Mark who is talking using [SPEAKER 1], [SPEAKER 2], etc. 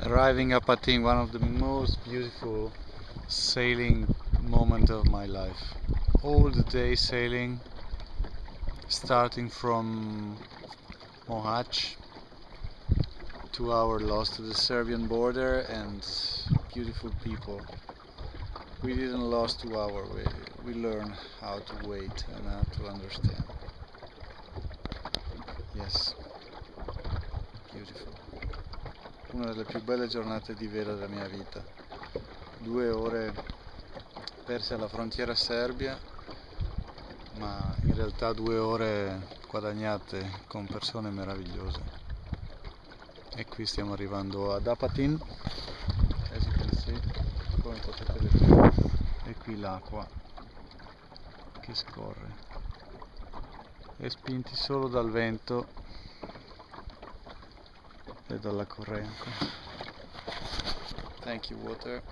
[SPEAKER 1] Arriving at Apatin, one of the most beautiful sailing moment of my life. All the day sailing, starting from Mohacs, 2 hour lost to the Serbian border, and beautiful people. We didn't lose 2 hours, we learned how to wait and how to understand. Yes, beautiful. Una delle più belle giornate di vela della mia vita. 2 ore perse alla frontiera Serbia, ma in realtà 2 ore guadagnate con persone meravigliose. E qui stiamo arrivando ad Apatin, as you can see, come potete vedere. E qui l'acqua che scorre, e spinti solo dal vento e dalla corrente. Thank you, water.